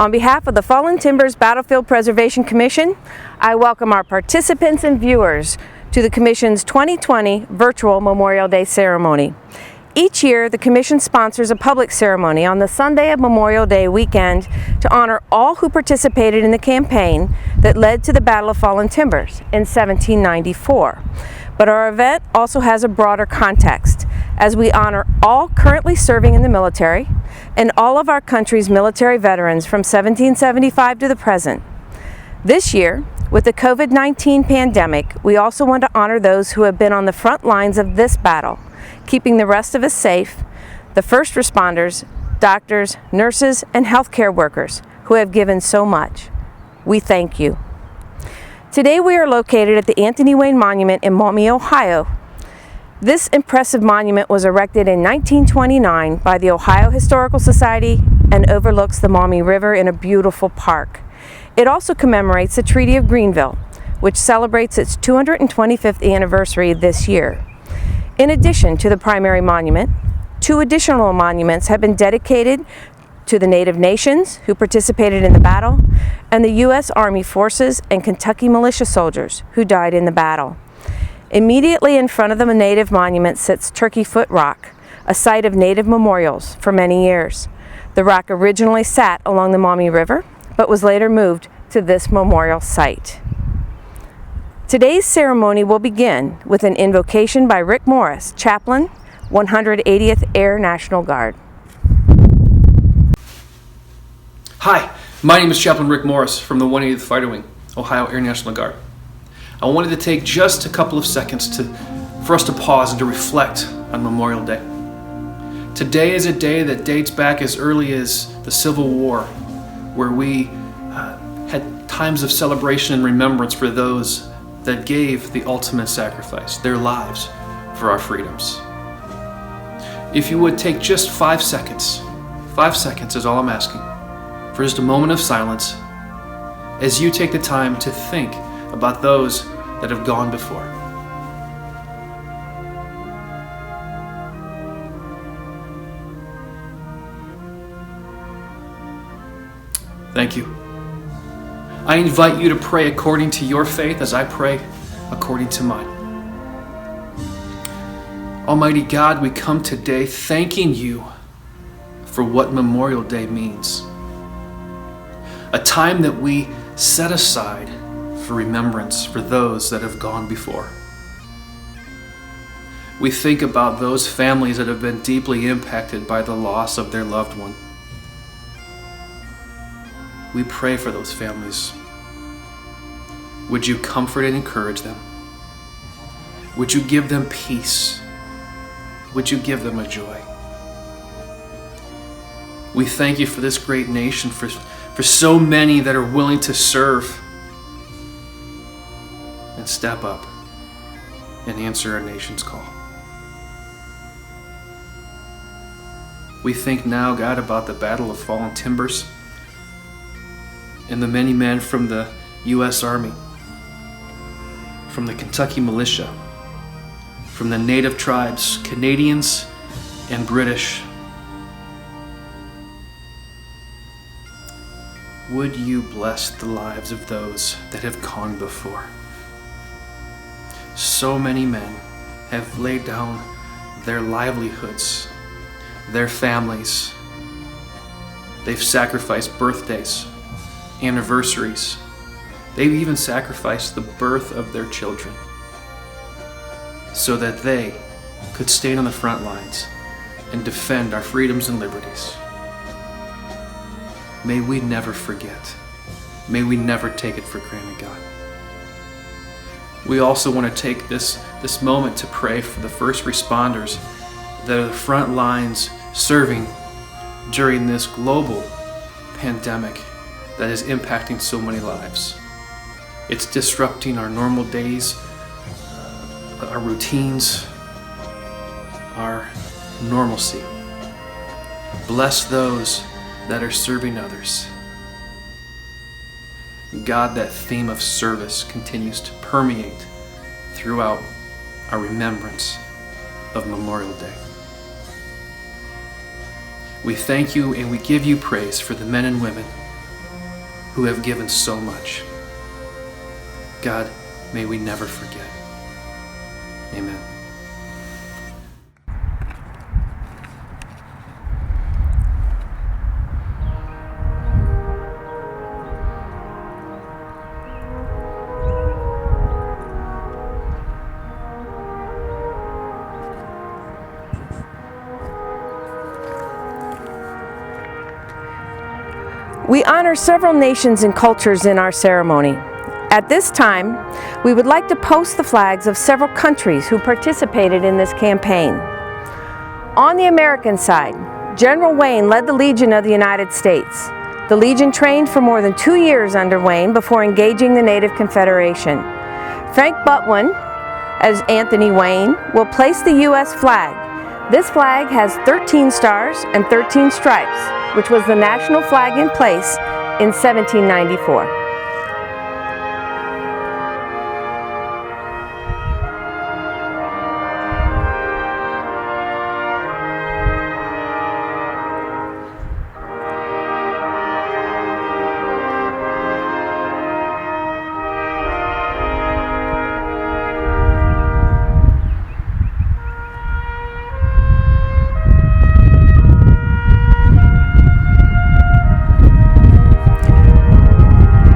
On behalf of the Fallen Timbers Battlefield Preservation Commission, I welcome our participants and viewers to the Commission's 2020 Virtual Memorial Day Ceremony. Each year, the Commission sponsors a public ceremony on the Sunday of Memorial Day weekend to honor all who participated in the campaign that led to the Battle of Fallen Timbers in 1794. But our event also has a broader context, as we honor all currently serving in the military and all of our country's military veterans from 1775 to the present. This year, with the COVID-19 pandemic, we also want to honor those who have been on the front lines of this battle, keeping the rest of us safe, the first responders, doctors, nurses, and healthcare workers who have given so much. We thank you. Today we are located at the Anthony Wayne Monument in Maumee, Ohio. This impressive monument was erected in 1929 by the Ohio Historical Society and overlooks the Maumee River in a beautiful park. It also commemorates the Treaty of Greenville, which celebrates its 225th anniversary this year. In addition to the primary monument, 2 additional monuments have been dedicated to the Native Nations who participated in the battle and the U.S. Army forces and Kentucky militia soldiers who died in the battle. Immediately in front of the Native monument sits Turkey Foot Rock, a site of Native memorials for many years. The rock originally sat along the Maumee River, but was later moved to this memorial site. Today's ceremony will begin with an invocation by Rick Morris, Chaplain, 180th Air National Guard. Hi, my name is Chaplain Rick Morris from the 180th Fighter Wing, Ohio Air National Guard. I wanted to take just a couple of seconds for us to pause and to reflect on Memorial Day. Today is a day that dates back as early as the Civil War, where we had times of celebration and remembrance for those that gave the ultimate sacrifice, their lives, for our freedoms. If you would take just 5 seconds is all I'm asking, for just a moment of silence as you take the time to think about those that have gone before. Thank you. I invite you to pray according to your faith as I pray according to mine. Almighty God, we come today thanking you for what Memorial Day means. A time that we set aside for remembrance for those that have gone before. We think about those families that have been deeply impacted by the loss of their loved one. We pray for those families. Would you comfort and encourage them? Would you give them peace? Would you give them a joy? We thank you for this great nation, for so many that are willing to serve and step up and answer our nation's call. We think now, God, about the Battle of Fallen Timbers and the many men from the U.S. Army, from the Kentucky militia, from the Native tribes, Canadians and British. Would you bless the lives of those that have gone before? So many men have laid down their livelihoods, their families. They've sacrificed birthdays, anniversaries. They've even sacrificed the birth of their children so that they could stand on the front lines and defend our freedoms and liberties. May we never forget. May we never take it for granted, God. We also want to take this moment to pray for the first responders that are the front lines serving during this global pandemic that is impacting so many lives. It's disrupting our normal days, our routines, our normalcy. Bless those that are serving others. God, that theme of service continues to permeate throughout our remembrance of Memorial Day. We thank you and we give you praise for the men and women who have given so much. God, may we never forget. Amen. We honor several nations and cultures in our ceremony. At this time, we would like to post the flags of several countries who participated in this campaign. On the American side, General Wayne led the Legion of the United States. The Legion trained for more than 2 years under Wayne before engaging the Native Confederation. Frank Butwin, as Anthony Wayne, will place the U.S. flag. This flag has 13 stars and 13 stripes, which was the national flag in place in 1794.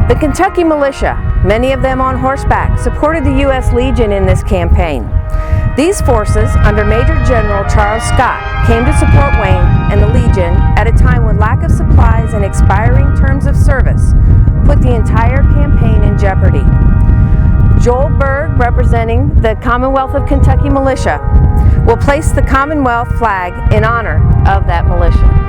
The Kentucky militia, many of them on horseback, supported the U.S. Legion in this campaign. These forces, under Major General Charles Scott, came to support Wayne and the Legion at a time when lack of supplies and expiring terms of service put the entire campaign in jeopardy. Joel Burg, representing the Commonwealth of Kentucky militia, will place the Commonwealth flag in honor of that militia.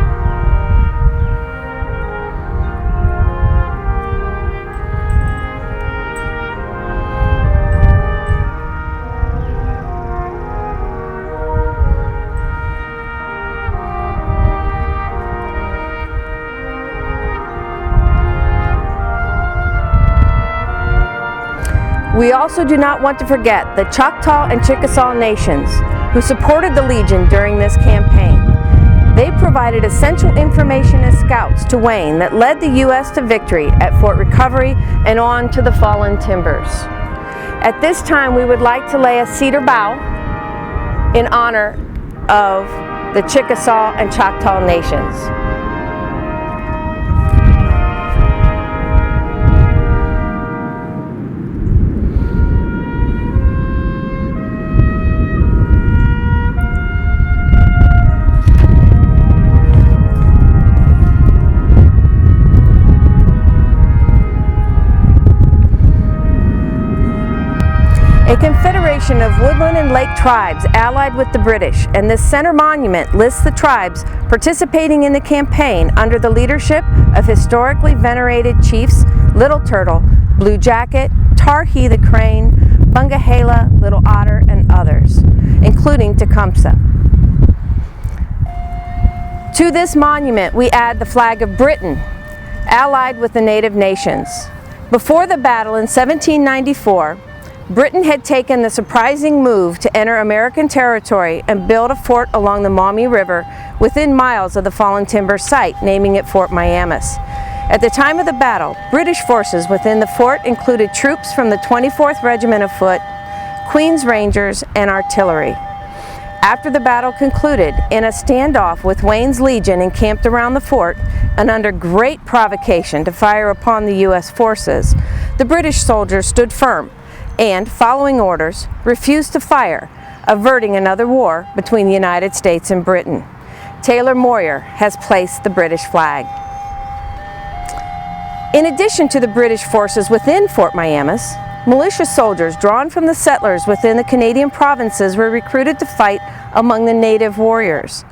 We also do not want to forget the Choctaw and Chickasaw nations who supported the Legion during this campaign. They provided essential information as scouts to Wayne that led the U.S. to victory at Fort Recovery and on to the Fallen Timbers. At this time, we would like to lay a cedar bough in honor of the Chickasaw and Choctaw nations. A confederation of woodland and lake tribes allied with the British, and this center monument lists the tribes participating in the campaign under the leadership of historically venerated chiefs Little Turtle, Blue Jacket, Tarhee the Crane, Bungahala, Little Otter, and others, including Tecumseh. To this monument, we add the flag of Britain, allied with the native nations. Before the battle in 1794, Britain had taken the surprising move to enter American territory and build a fort along the Maumee River within miles of the Fallen Timber site, naming it Fort Miamis. At the time of the battle, British forces within the fort included troops from the 24th Regiment of Foot, Queen's Rangers, and artillery. After the battle concluded, in a standoff with Wayne's Legion encamped around the fort, and under great provocation to fire upon the U.S. forces, the British soldiers stood firm and, following orders, refused to fire, averting another war between the United States and Britain. Taylor Moyer has placed the British flag. In addition to the British forces within Fort Miamis, militia soldiers drawn from the settlers within the Canadian provinces were recruited to fight among the native warriors.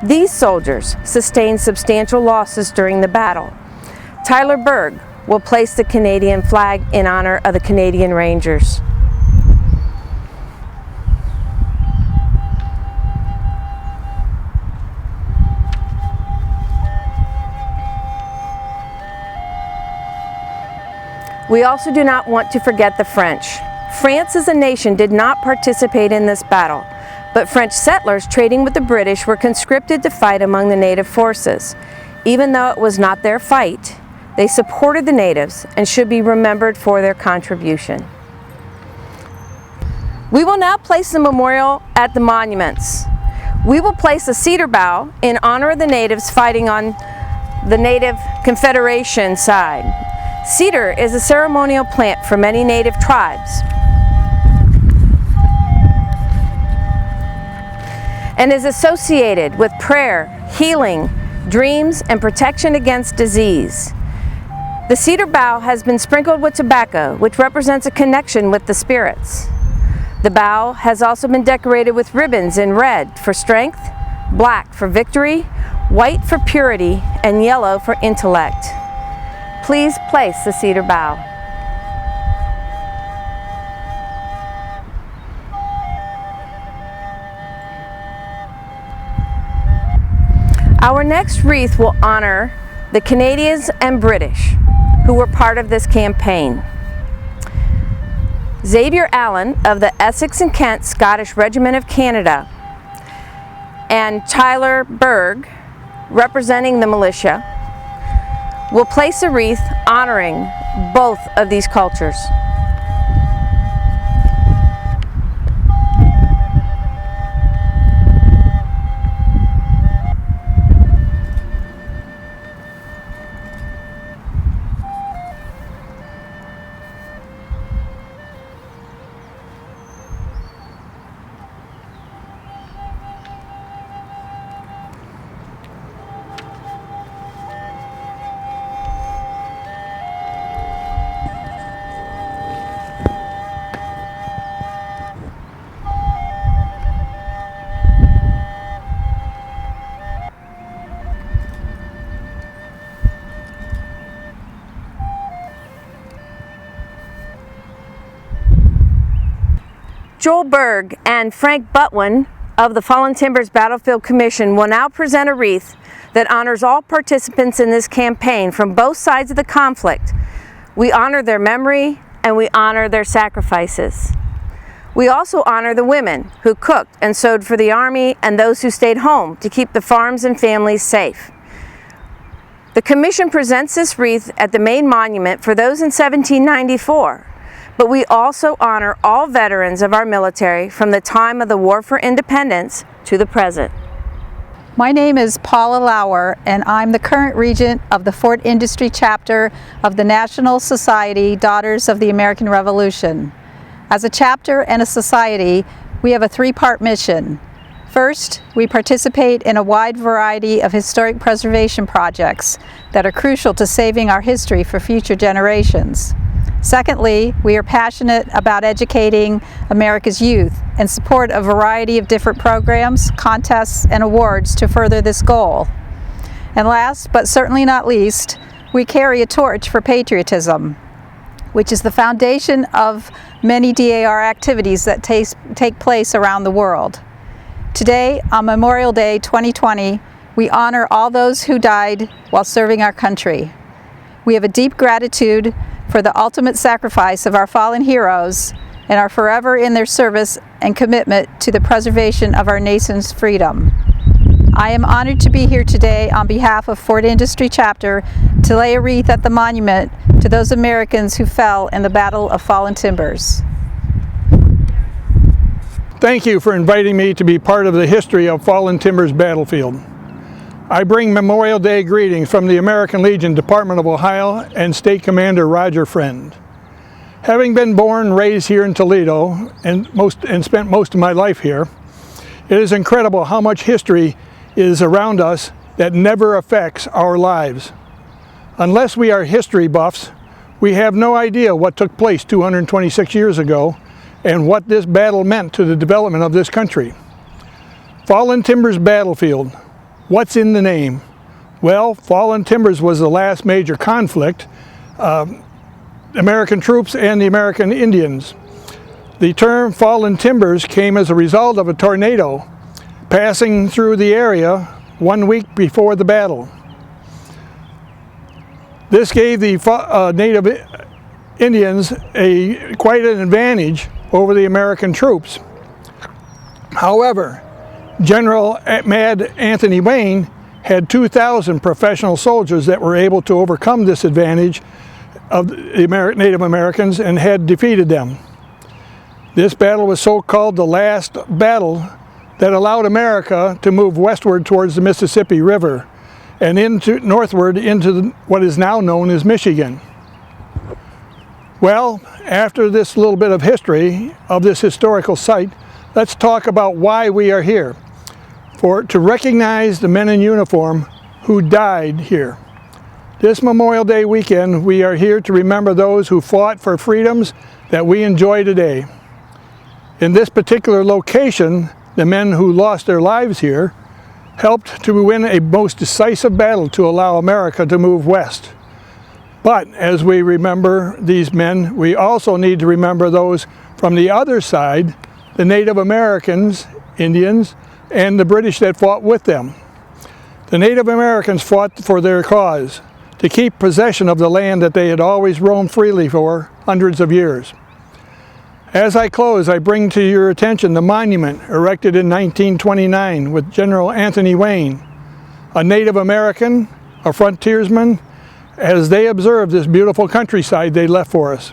These soldiers sustained substantial losses during the battle. Tyler Burg will place the Canadian flag in honor of the Canadian Rangers. We also do not want to forget the French. France as a nation did not participate in this battle, but French settlers trading with the British were conscripted to fight among the native forces. Even though it was not their fight, They supported the natives and should be remembered for their contribution. We will now place the memorial at the monuments. We will place a cedar bough in honor of the natives fighting on the Native Confederation side. Cedar is a ceremonial plant for many native tribes and is associated with prayer, healing, dreams, and protection against disease. The cedar bough has been sprinkled with tobacco, which represents a connection with the spirits. The bough has also been decorated with ribbons in red for strength, black for victory, white for purity, and yellow for intellect. Please place the cedar bough. Our next wreath will honor the Canadians and British who were part of this campaign. Xavier Allen of the Essex and Kent Scottish Regiment of Canada and Tyler Burg, representing the militia, will place a wreath honoring both of these cultures. Joel Burg and Frank Butwin of the Fallen Timbers Battlefield Commission will now present a wreath that honors all participants in this campaign from both sides of the conflict. We honor their memory and we honor their sacrifices. We also honor the women who cooked and sewed for the Army and those who stayed home to keep the farms and families safe. The Commission presents this wreath at the main monument for those in 1794. But we also honor all veterans of our military from the time of the War for Independence to the present. My name is Paula Lauer, and I'm the current regent of the Fort Industry chapter of the National Society Daughters of the American Revolution. As a chapter and a society, we have a three-part mission. First, we participate in a wide variety of historic preservation projects that are crucial to saving our history for future generations. Secondly, we are passionate about educating America's youth and support a variety of different programs, contests, and awards to further this goal. And last, but certainly not least, we carry a torch for patriotism, which is the foundation of many DAR activities that take place around the world. Today, on Memorial Day 2020, we honor all those who died while serving our country. We have a deep gratitude for the ultimate sacrifice of our fallen heroes and are forever in their service and commitment to the preservation of our nation's freedom. I am honored to be here today on behalf of Fort Industry Chapter to lay a wreath at the monument to those Americans who fell in the Battle of Fallen Timbers. Thank you for inviting me to be part of the history of Fallen Timbers Battlefield. I bring Memorial Day greetings from the American Legion Department of Ohio and State Commander Roger Friend. Having been born and raised here in Toledo and spent most of my life here, it is incredible how much history is around us that never affects our lives. Unless we are history buffs, we have no idea what took place 226 years ago and what this battle meant to the development of this country. Fallen Timbers Battlefield. What's in the name? Well, Fallen Timbers was the last major conflict, American troops and the American Indians. The term Fallen Timbers came as a result of a tornado passing through the area 1 week before the battle. This gave the Native Indians quite an advantage over the American troops. However, General Mad Anthony Wayne had 2,000 professional soldiers that were able to overcome this advantage of the Native Americans and had defeated them. This battle was so called the last battle that allowed America to move westward towards the Mississippi River and northward into what is now known as Michigan. Well, after this little bit of history of this historical site, let's talk about why we are here. To recognize the men in uniform who died here. This Memorial Day weekend, we are here to remember those who fought for freedoms that we enjoy today. In this particular location, the men who lost their lives here helped to win a most decisive battle to allow America to move west. But as we remember these men, we also need to remember those from the other side, the Native Americans, Indians, and the British that fought with them. The Native Americans fought for their cause, to keep possession of the land that they had always roamed freely for hundreds of years. As I close, I bring to your attention the monument erected in 1929 with General Anthony Wayne, a Native American, a frontiersman, as they observed this beautiful countryside they left for us.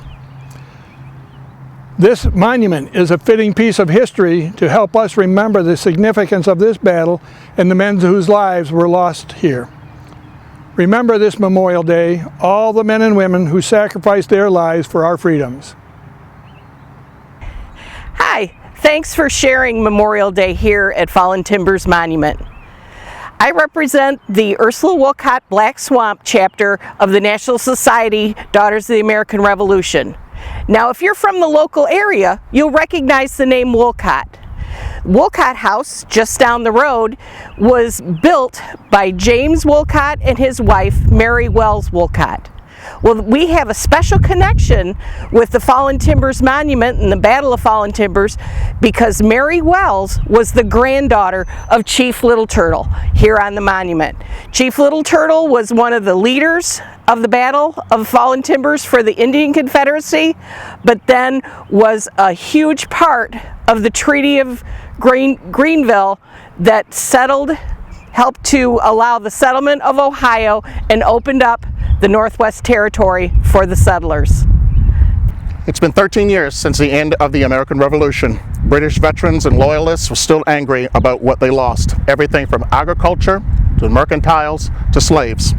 This monument is a fitting piece of history to help us remember the significance of this battle and the men whose lives were lost here. Remember this Memorial Day, all the men and women who sacrificed their lives for our freedoms. Hi, thanks for sharing Memorial Day here at Fallen Timbers Monument. I represent the Ursula Wolcott Black Swamp chapter of the National Society Daughters of the American Revolution. Now, if you're from the local area, you'll recognize the name Wolcott. Wolcott House, just down the road, was built by James Wolcott and his wife, Mary Wells Wolcott. Well, we have a special connection with the Fallen Timbers Monument and the Battle of Fallen Timbers because Mary Wells was the granddaughter of Chief Little Turtle here on the monument. Chief Little Turtle was one of the leaders of the Battle of Fallen Timbers for the Indian Confederacy, but then was a huge part of the Treaty of Greenville that helped to allow the settlement of Ohio and opened up the Northwest Territory for the settlers. It's been 13 years since the end of the American Revolution. British veterans and loyalists were still angry about what they lost. Everything from agriculture to mercantiles to slaves.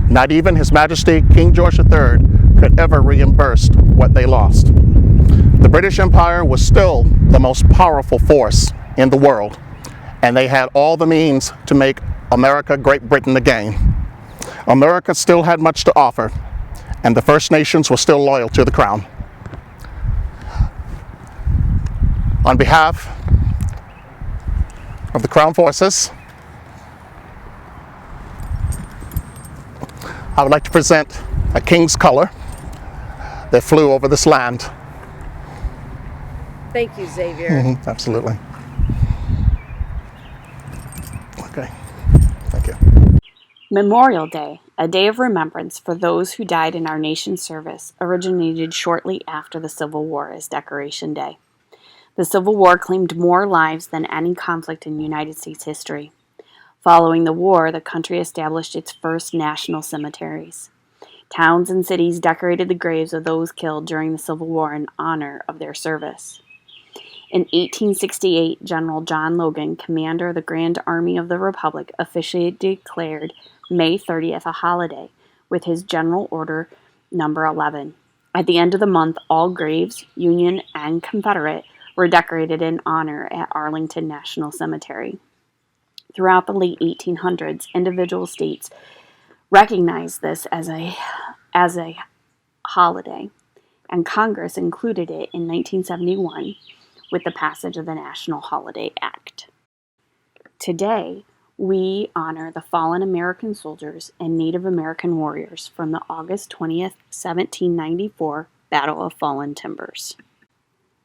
Not even His Majesty King George III could ever reimburse what they lost. The British Empire was still the most powerful force in the world, and they had all the means to make America Great Britain again. America still had much to offer, and the First Nations were still loyal to the Crown. On behalf of the Crown Forces, I would like to present a king's color that flew over this land. Thank you, Xavier. Absolutely. Okay, thank you. Memorial Day, a day of remembrance for those who died in our nation's service, originated shortly after the Civil War as Decoration Day. The Civil War claimed more lives than any conflict in United States history. Following the war, the country established its first national cemeteries. Towns and cities decorated the graves of those killed during the Civil War in honor of their service. In 1868, General John Logan, commander of the Grand Army of the Republic, officially declared May 30th a holiday with his General Order Number 11. At the end of the month, all graves, Union and Confederate, were decorated in honor at Arlington National Cemetery. Throughout the late 1800s, individual states recognized this as a holiday, and Congress included it in 1971 with the passage of the National Holiday Act. Today, we honor the fallen American soldiers and Native American warriors from the August 20th, 1794 Battle of Fallen Timbers.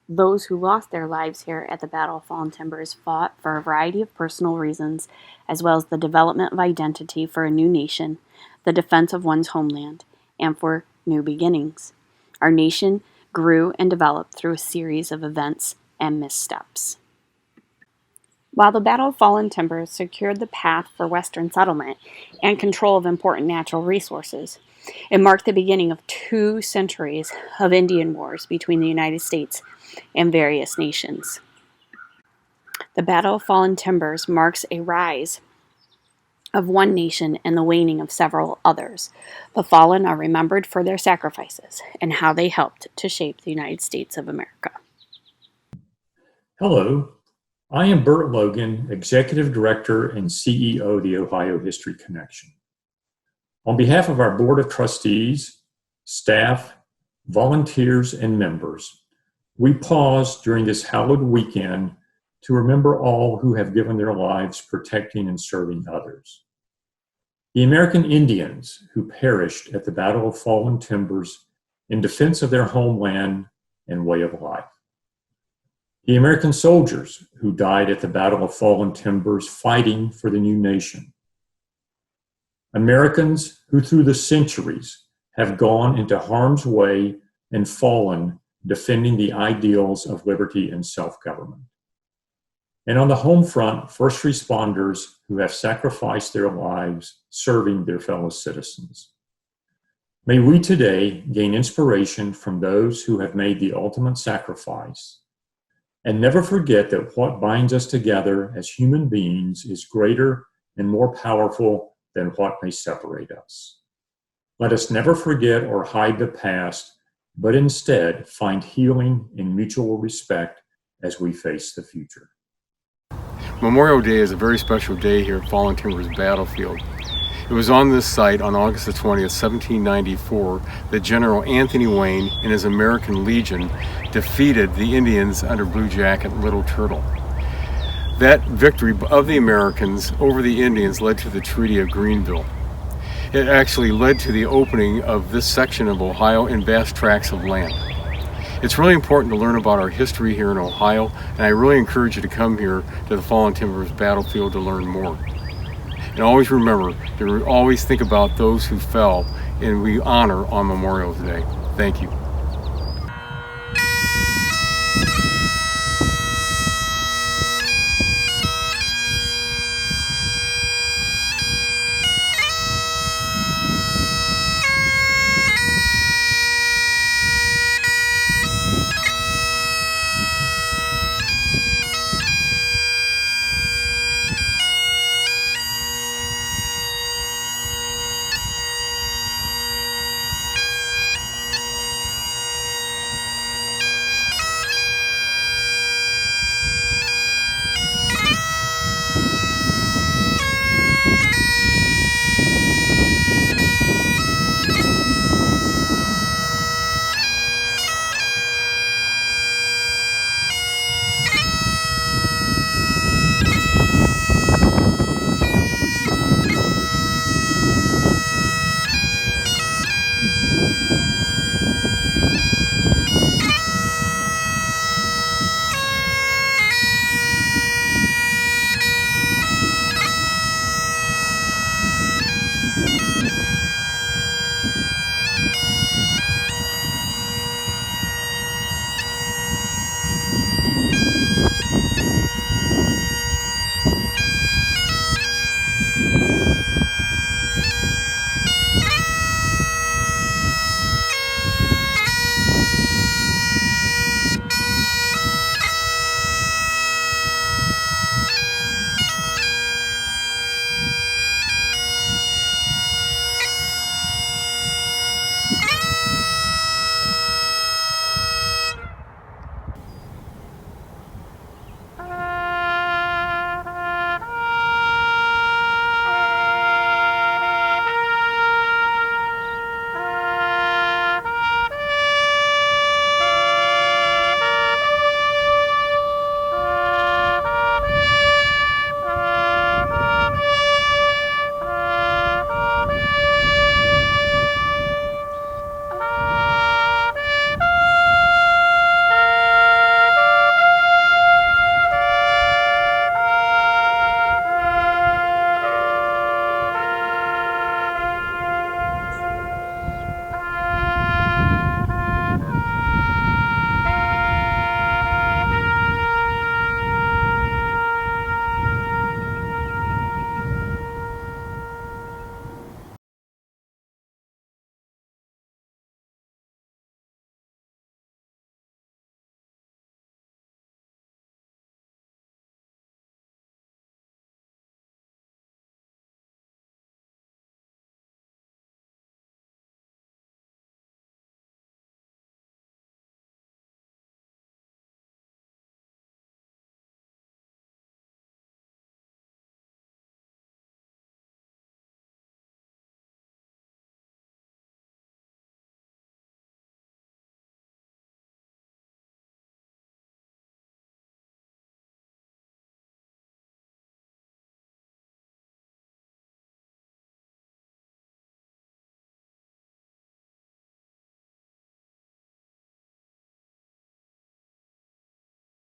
Those who lost their lives here at the Battle of Fallen Timbers fought for a variety of personal reasons, as well as the development of identity for a new nation, the defense of one's homeland, and for new beginnings. Our nation grew and developed through a series of events and missteps. While the Battle of Fallen Timbers secured the path for Western settlement and control of important natural resources, it marked the beginning of 2 centuries of Indian wars between the United States and various nations. The Battle of Fallen Timbers marks a rise of one nation and the waning of several others. The fallen are remembered for their sacrifices and how they helped to shape the United States of America. Hello, I am Burt Logan, Executive Director and CEO of the Ohio History Connection. On behalf of our Board of Trustees, staff, volunteers, and members, we pause during this hallowed weekend to remember all who have given their lives protecting and serving others. The American Indians who perished at the Battle of Fallen Timbers in defense of their homeland and way of life. The American soldiers who died at the Battle of Fallen Timbers fighting for the new nation. Americans who through the centuries have gone into harm's way and fallen defending the ideals of liberty and self-government. And on the home front, first responders who have sacrificed their lives serving their fellow citizens. May we today gain inspiration from those who have made the ultimate sacrifice, and never forget that what binds us together as human beings is greater and more powerful than what may separate us. Let us never forget or hide the past, but instead find healing in mutual respect as we face the future. Memorial Day is a very special day here at Fallen Timbers Battlefield. It was on this site on August the 20th, 1794, that General Anthony Wayne and his American Legion defeated the Indians under Blue Jacket Little Turtle. That victory of the Americans over the Indians led to the Treaty of Greenville. It actually led to the opening of this section of Ohio in vast tracts of land. It's really important to learn about our history here in Ohio, and I really encourage you to come here to the Fallen Timbers Battlefield to learn more. And always remember to always think about those who fell, and we honor on Memorial Day. Thank you.